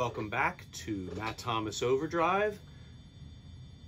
welcome back to Matt Thomas Overdrive.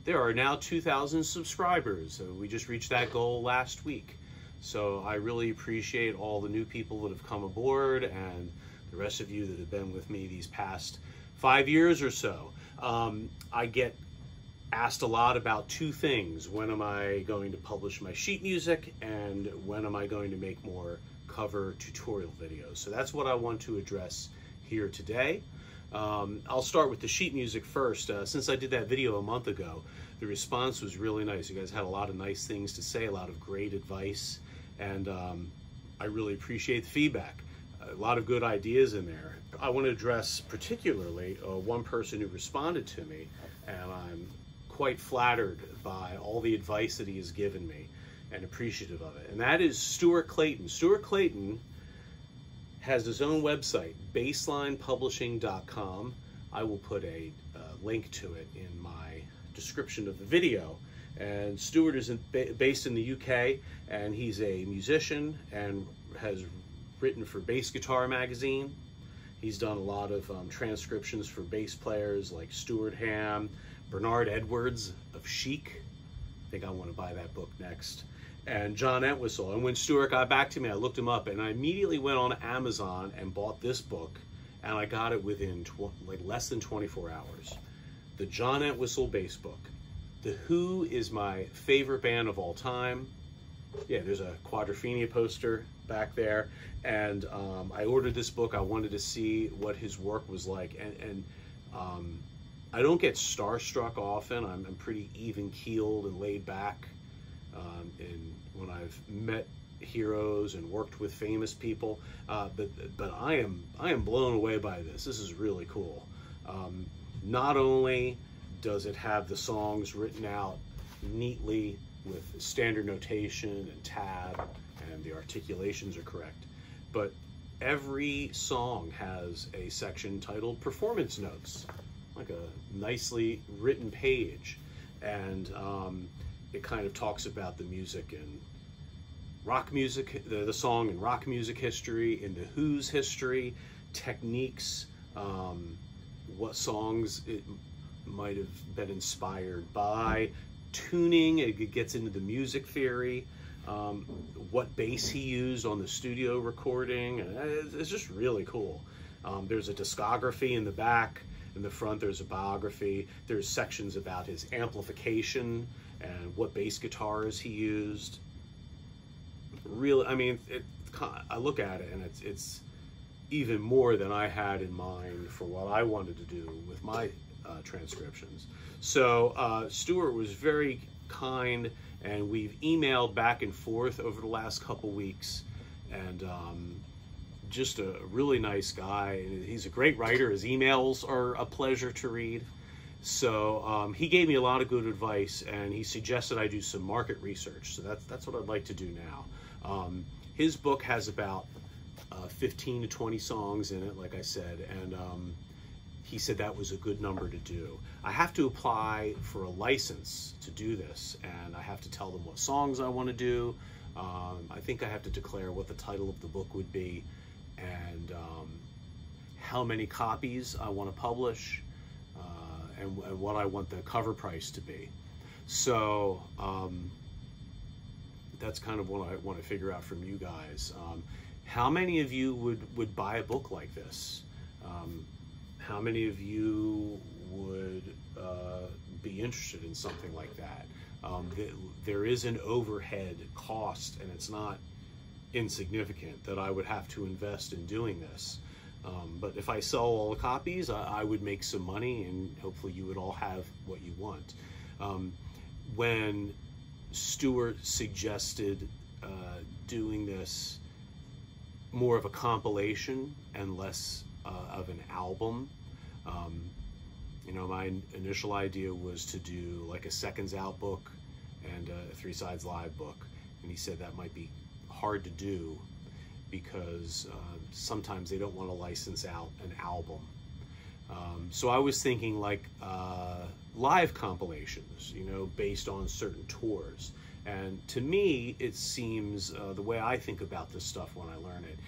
There are now 2,000 subscribers. We just reached that goal last week. So I really appreciate all the new people that have come aboard and the rest of you that have been with me these past 5 years or so. I get asked a lot about two things. When am I going to publish my sheet music, and when am I going to make more cover tutorial videos? So that's what I want to address here today. I'll start with the sheet music first. Since I did that video a month ago, the response was really nice. You guys had a lot of nice things to say, a lot of great advice, and I really appreciate the feedback. A lot of good ideas in there. I want to address particularly one person who responded to me, and I'm quite flattered by all the advice that he has given me and appreciative of it. And that is Stuart Clayton. Stuart Clayton has his own website, baselinepublishing.com. I will put a link to it in my description of the video. And Stuart is based in the UK, and he's a musician and has written for Bass Guitar magazine. He's done a lot of transcriptions for bass players like Stuart Ham, Bernard Edwards of Chic. I think I want to buy that book next. And John Entwistle. And when Stuart got back to me, I looked him up, and I immediately went on Amazon and bought this book, and I got it within less than 24 hours. The John Entwistle bass book. The Who is my favorite band of all time. Yeah, there's a Quadrophenia poster back there, and I ordered this book. I wanted to see what his work was like, and I don't get starstruck often. I'm pretty even-keeled and laid back. And when I've met heroes and worked with famous people, but I am blown away by this. This is really cool. Not only does it have the songs written out neatly with standard notation and tab, and the articulations are correct, but every song has a section titled Performance Notes, like a nicely written page, and it kind of talks about the music and rock music, the song and rock music history, in the Who's history, techniques, what songs it might have been inspired by, tuning. It gets into the music theory, what bass he used on the studio recording. It's just really cool. There's a discography in the back. In the front, there's a biography. There's sections about his amplification and what bass guitars he used. Really, I mean, I look at it and it's even more than I had in mind for what I wanted to do with my transcriptions. So Stuart was very kind, and we've emailed back and forth over the last couple weeks, and just a really nice guy. He's a great writer. His emails are a pleasure to read. So he gave me a lot of good advice, and he suggested I do some market research. So that's what I'd like to do now. His book has about 15 to 20 songs in it, like I said, and he said that was a good number to do. I have to apply for a license to do this, and I have to tell them what songs I want to do. I think I have to declare what the title of the book would be, and how many copies I want to publish, and what I want the cover price to be. So that's kind of what I want to figure out from you guys. How many of you would buy a book like this? How many of you would be interested in something like that? There is an overhead cost, and it's not insignificant, that I would have to invest in doing this. But if I sell all the copies, I would make some money, and hopefully you would all have what you want. When Stuart suggested doing this more of a compilation and less of an album, you know, my initial idea was to do like a Seconds Out book and a Three Sides Live book, and he said that might be hard to do because sometimes they don't want to license out an album. So I was thinking like live compilations, you know, based on certain tours. And to me, it seems, the way I think about this stuff when I learn it,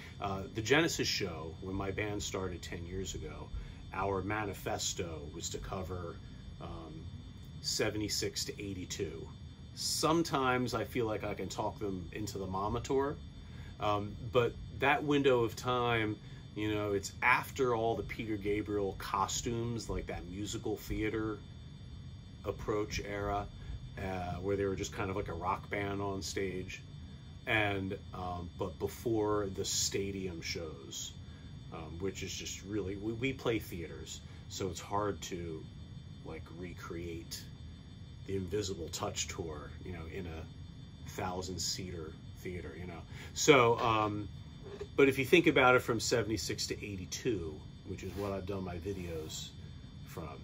the Genesis show, when my band started 10 years ago, our manifesto was to cover 76 to 82. Sometimes I feel like I can talk them into the Mama Tour, but that window of time, you know, it's after all the Peter Gabriel costumes, like that musical theater approach era, where they were just kind of like a rock band on stage, and but before the stadium shows, which is just really, we play theaters, so it's hard to like recreate the Invisible Touch tour, you know, in a 1,000-seater theater, you know. So, but if you think about it from 76 to 82, which is what I've done my videos from,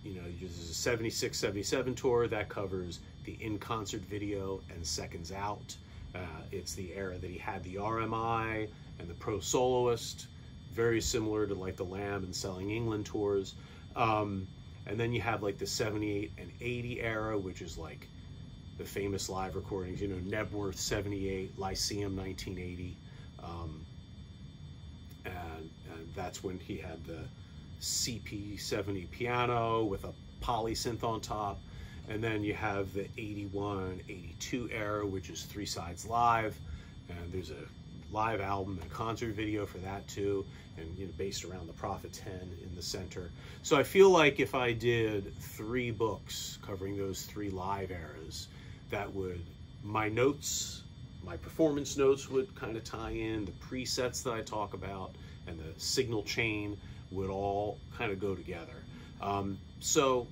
you know, there's a 76, 77 tour that covers the in-concert video and Seconds Out. It's the era that he had the RMI and the Pro Soloist, very similar to like the Lamb and Selling England tours. And then you have like the 78 and 80 era, which is like the famous live recordings, you know, Nebworth 78, Lyceum 1980. And that's when he had the CP70 piano with a poly synth on top. And then you have the 81, 82 era, which is Three Sides Live. And there's a live album and concert video for that too, and you know, based around the Prophet 10 in the center. So I feel like if I did 3 books covering those 3 live eras, that would, my notes, my performance notes would kind of tie in, the presets that I talk about and the signal chain would all kind of go together. So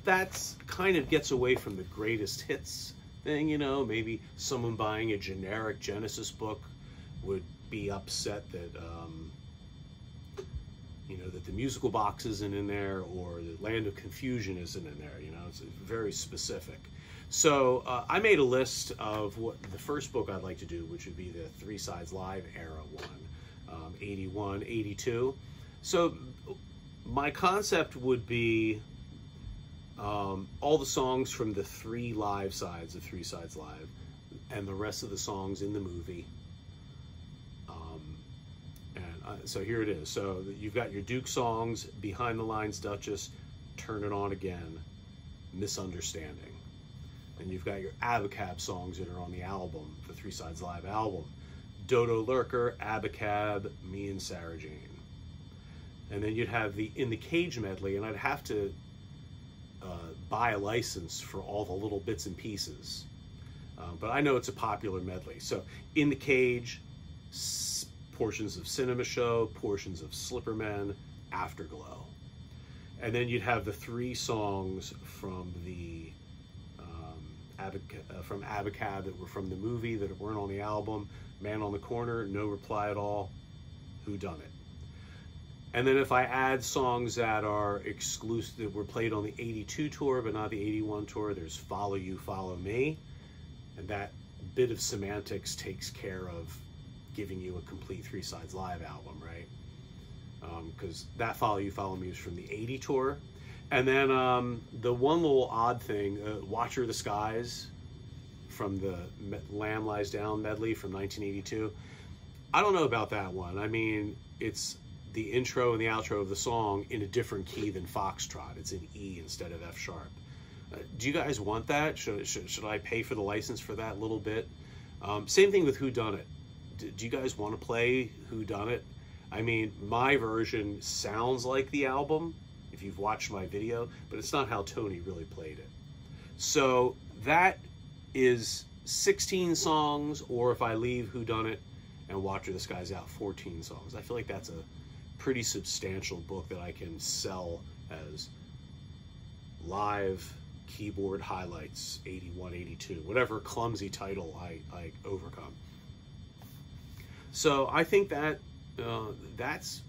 that's kind of gets away from the greatest hits thing, you know. Maybe someone buying a generic Genesis book would be upset that, you know, that the musical box isn't in there, or the Land of Confusion isn't in there, you know. It's very specific. So I made a list of what the first book I'd like to do, which would be the Three Sides Live era one, 81, 82. So my concept would be all the songs from the 3 live sides of Three Sides Live and the rest of the songs in the movie. So here it is. So you've got your Duke songs, Behind the Lines Duchess, Turn It On Again, Misunderstanding. And you've got your Abacab songs that are on the album, the Three Sides Live album. Dodo Lurker, Abacab, Me and Sarah Jane. And then you'd have the In the Cage medley, and I'd have to buy a license for all the little bits and pieces. But I know it's a popular medley. So In the Cage, portions of Cinema Show, portions of Slippermen, Afterglow. And then you'd have the 3 songs from the from Abacab that were from the movie that weren't on the album. Man on the Corner, No Reply at All, Who Done It. And then if I add songs that are exclusive, that were played on the 82 tour but not the 81 tour, there's Follow You, Follow Me. And that bit of semantics takes care of giving you a complete Three Sides Live album, right? Because that Follow You, Follow Me is from the 80 tour. And then the one little odd thing, Watcher of the Skies from the Lamb Lies Down medley from 1982. I don't know about that one. I mean, it's the intro and the outro of the song in a different key than Foxtrot. It's in E instead of F sharp. Do you guys want that? Should I pay for the license for that little bit? Same thing with Who Done It. Do you guys want to play Who Done It? I mean, my version sounds like the album, if you've watched my video, but it's not how Tony really played it. So that is 16 songs, or if I leave Who Done It and Watcher of the Skies out, 14 songs. I feel like that's a pretty substantial book that I can sell as live keyboard highlights 81, 82, whatever clumsy title I overcome. So I think that that's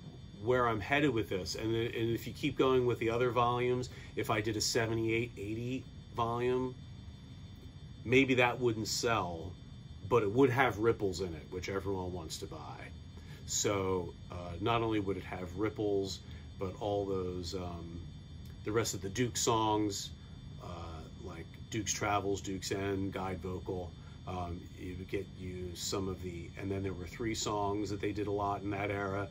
where I'm headed with this. And if you keep going with the other volumes, if I did a 78, 80 volume, maybe that wouldn't sell, but it would have ripples in it, which everyone wants to buy. So not only would it have ripples, but all those, the rest of the Duke songs, like Duke's Travels, Duke's End, Guide Vocal, You would get you some of the, and then there were 3 songs that they did a lot in that era: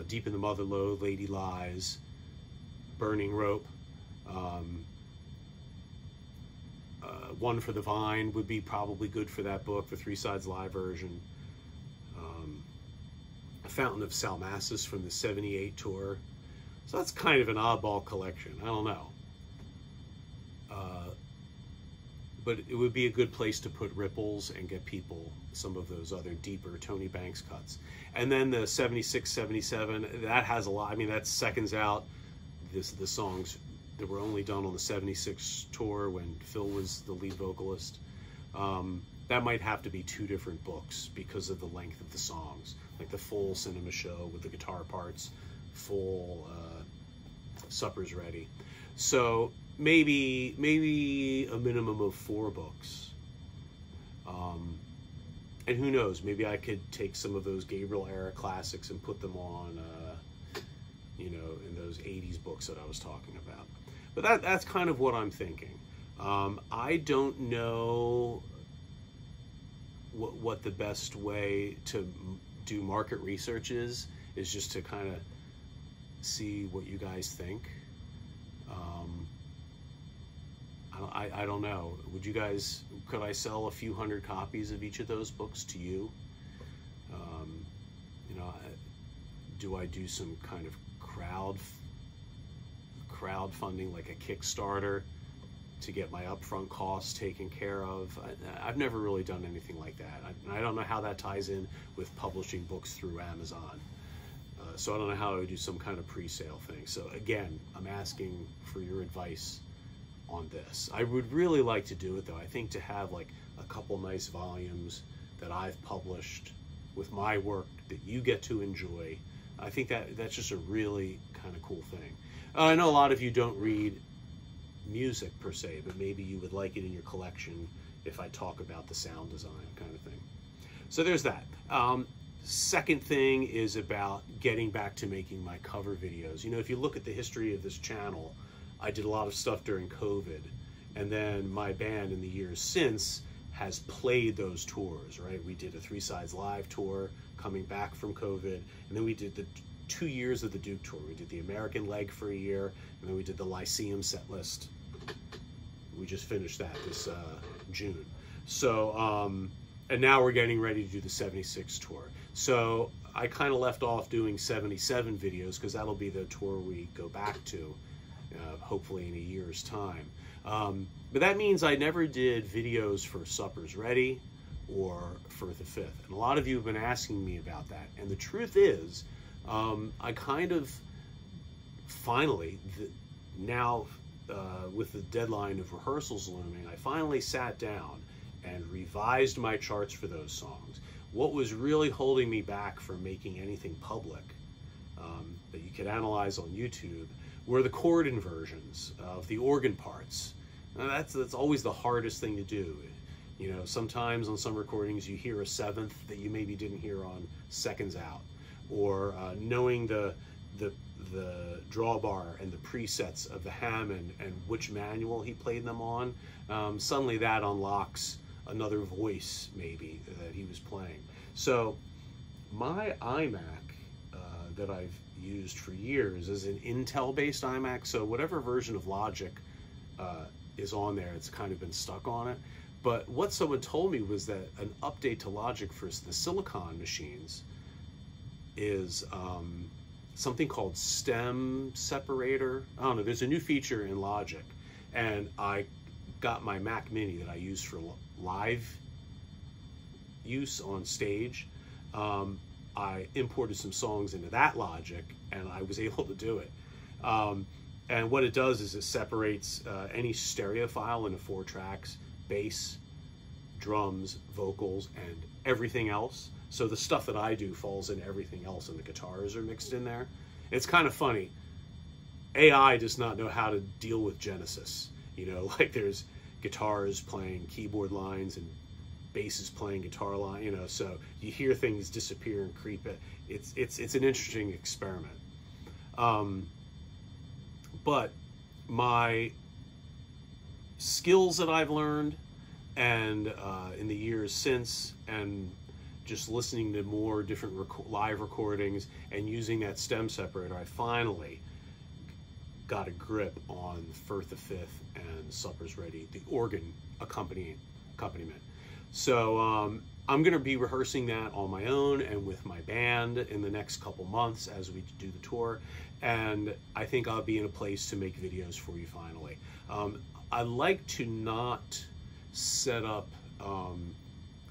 Deep in the Mother Lode, Lady Lies, Burning Rope. One for the Vine would be probably good for that book, the 3 sides live version. A Fountain of Salmacis from the '78 tour. So that's kind of an oddball collection. I don't know. But it would be a good place to put Ripples and get people some of those other deeper Tony Banks cuts. And then the '76, '77, that has a lot. I mean, that's seconds out. The songs that were only done on the '76 tour when Phil was the lead vocalist. That might have to be 2 different books because of the length of the songs, like the full cinema show with the guitar parts, full Supper's Ready. So maybe a minimum of 4 books. And who knows, maybe I could take some of those Gabriel era classics and put them on, you know, in those 80s books that I was talking about. But that's kind of what I'm thinking. I don't know what the best way to do market research is just to kind of see what you guys think. I don't know. Would you guys, could I sell a few hundred copies of each of those books to you? You know, do I do some kind of crowdfunding, like a Kickstarter, to get my upfront costs taken care of? I've never really done anything like that. I don't know how that ties in with publishing books through Amazon. So I don't know how I would do some kind of pre-sale thing. So again, I'm asking for your advice on this. I would really like to do it though. I think to have like a couple nice volumes that I've published with my work that you get to enjoy, I think that's just a really kind of cool thing. I know a lot of you don't read music per se, but maybe you would like it in your collection if I talk about the sound design kind of thing. So there's that. Second thing is about getting back to making my cover videos. You know, if you look at the history of this channel, I did a lot of stuff during COVID, and then my band in the years since has played those tours, right? We did a 3 sides live tour coming back from COVID, and then we did the 2 years of the Duke tour. We did the American leg for a year, and then we did the Lyceum set list. We just finished that this June. So, and now we're getting ready to do the '76 tour. So I kind of left off doing 77 videos because that'll be the tour we go back to, hopefully in a year's time. But that means I never did videos for Supper's Ready or for the 5th. And a lot of you have been asking me about that. And the truth is, I kind of finally, now with the deadline of rehearsals looming, I finally sat down and revised my charts for those songs. What was really holding me back from making anything public that you could analyze on YouTube were the chord inversions of the organ parts. Now that's always the hardest thing to do. You know, sometimes on some recordings you hear a 7th that you maybe didn't hear on seconds out, or knowing the drawbar and the presets of the Hammond and which manual he played them on. Suddenly that unlocks another voice maybe that he was playing. So my iMac that I've used for years is an Intel-based iMac, so whatever version of Logic is on there, it's kind of been stuck on it. But what someone told me was that an update to Logic for the Silicon machines is something called stem separator. I don't know, there's a new feature in Logic, and I got my Mac Mini that I use for live use on stage. I imported some songs into that Logic, and I was able to do it. And what it does is it separates any stereo file into 4 tracks: bass, drums, vocals, and everything else. So the stuff that I do falls in everything else, and the guitars are mixed in there. It's kind of funny. AI does not know how to deal with Genesis. You know, like there's guitars playing keyboard lines and basses playing guitar line, you know, so you hear things disappear and creep it. It's an interesting experiment. But my skills that I've learned And in the years since, and just listening to more different live recordings and using that stem separator, I finally got a grip on Firth the Fifth and Supper's Ready, the organ accompaniment. So I'm going to be rehearsing that on my own and with my band in the next couple months as we do the tour. And I think I'll be in a place to make videos for you finally. I like to not set up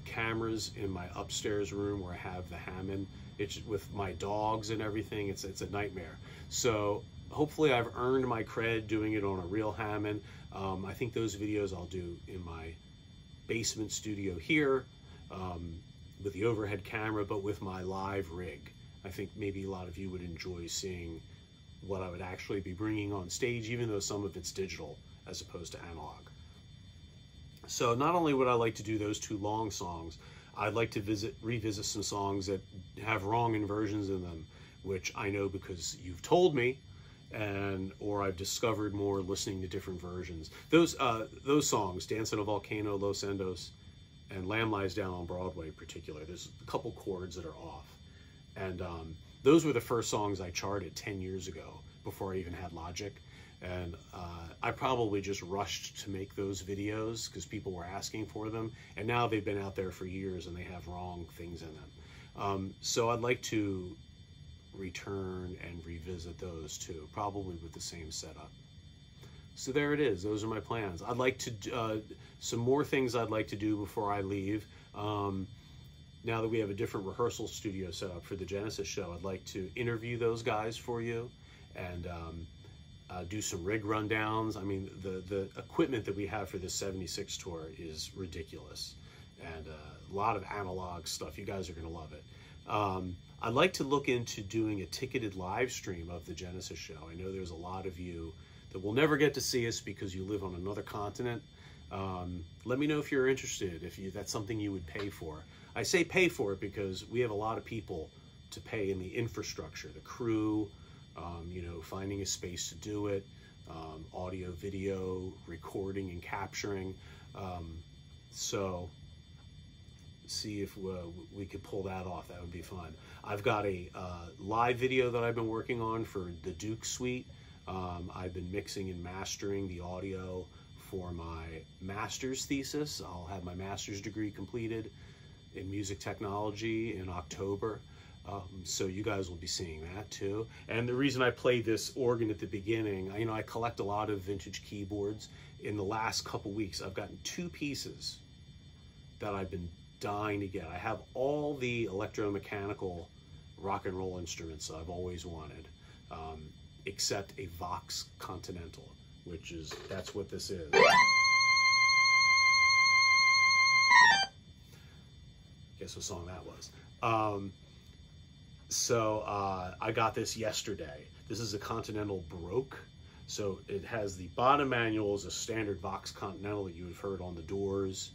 cameras in my upstairs room where I have the Hammond. It's with my dogs and everything. It's a nightmare. So hopefully I've earned my cred doing it on a real Hammond. I think those videos I'll do in my basement studio here with the overhead camera, but with my live rig. I think maybe a lot of you would enjoy seeing what I would actually be bringing on stage, even though some of it's digital as opposed to analog. So not only would I like to do those two long songs, I'd like to revisit some songs that have wrong inversions in them, which I know because you've told me, or I've discovered more listening to different versions. Those songs, Dance on a Volcano, Los Endos, and Lamb Lies Down on Broadway in particular, there's a couple chords that are off. And those were the first songs I charted 10 years ago, before I even had Logic. And I probably just rushed to make those videos because people were asking for them. And now they've been out there for years and they have wrong things in them. So I'd like to return and revisit those too, probably with the same setup. So there it is. Those are my plans. I'd like to some more things I'd like to do before I leave. Now that we have a different rehearsal studio set up for the Genesis show, I'd like to interview those guys for you and do some rig rundowns. I mean, the equipment that we have for this 76 tour is ridiculous, and a lot of analog stuff. You guys are going to love it. I'd like to look into doing a ticketed live stream of the Genesis show. I know there's a lot of you that will never get to see us because you live on another continent. Let me know if you're interested, if that's something you would pay for. I say pay for it because we have a lot of people to pay in the infrastructure, the crew, you know, finding a space to do it, audio, video, recording and capturing. So see if we could pull that off. That would be fun. I've got a live video that I've been working on for the Duke Suite. I've been mixing and mastering the audio for my master's thesis. I'll have my master's degree completed in music technology in October. So you guys will be seeing that too. And the reason I played this organ at the beginning, you know, I collect a lot of vintage keyboards. In the last couple weeks, I've gotten 2 pieces that I've been dying to get. I have all the electromechanical rock and roll instruments I've always wanted, except a Vox Continental, that's what this is. Guess what song that was. So I got this yesterday. This is a Continental Baroque. So it has the bottom manual is a standard Vox Continental that you have heard on the Doors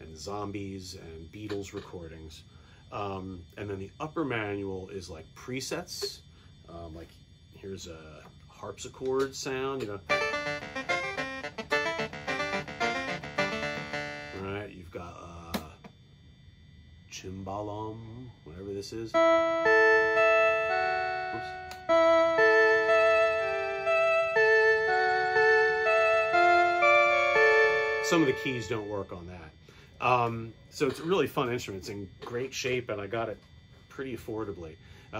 and Zombies and Beatles recordings. And then the upper manual is like presets. Like here's a harpsichord sound, you know. All right, you've got cimbalom, whatever this is. Oops. Some of the keys don't work on that. So it's a really fun instrument. It's in great shape, and I got it pretty affordably.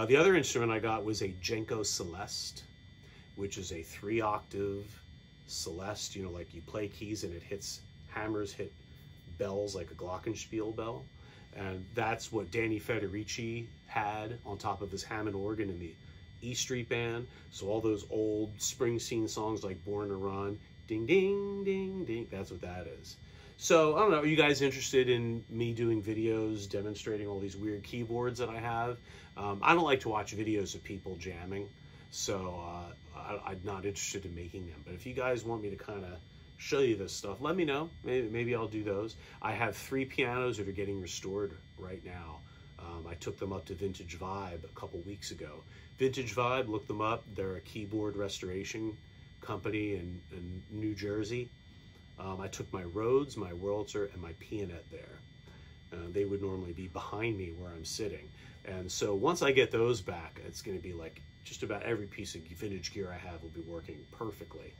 The other instrument I got was a Jenko Celeste, which is a 3-octave Celeste. You know, like you play keys and it hits, hammers hit bells like a glockenspiel bell. And that's what Danny Federici had on top of his Hammond organ in the E Street Band. So all those old Springsteen songs like Born to Run, ding, ding, ding, ding, that's what that is. So, I don't know, are you guys interested in me doing videos demonstrating all these weird keyboards that I have? I don't like to watch videos of people jamming, so I'm not interested in making them. But if you guys want me to kind of show you this stuff, let me know. Maybe I'll do those. I have 3 pianos that are getting restored right now. I took them up to Vintage Vibe a couple weeks ago. Vintage Vibe, look them up. They're a keyboard restoration company in New Jersey. I took my Rhodes, my Wurlitzer, and my Pianet there. They would normally be behind me where I'm sitting. And so once I get those back, it's going to be like just about every piece of vintage gear I have will be working perfectly.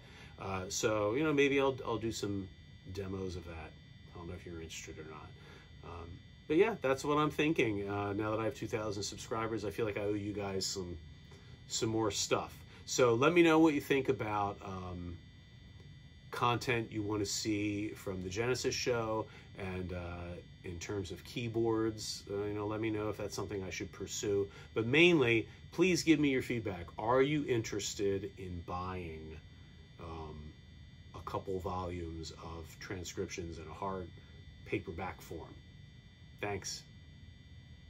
So, you know, maybe I'll do some demos of that. I don't know if you're interested or not. But yeah, that's what I'm thinking. Now that I have 2,000 subscribers, I feel like I owe you guys some more stuff. So let me know what you think about content you want to see from the Genesis show, and in terms of keyboards, you know, let me know if that's something I should pursue. But mainly, please give me your feedback. Are you interested in buying a couple volumes of transcriptions in a hard paperback form? Thanks.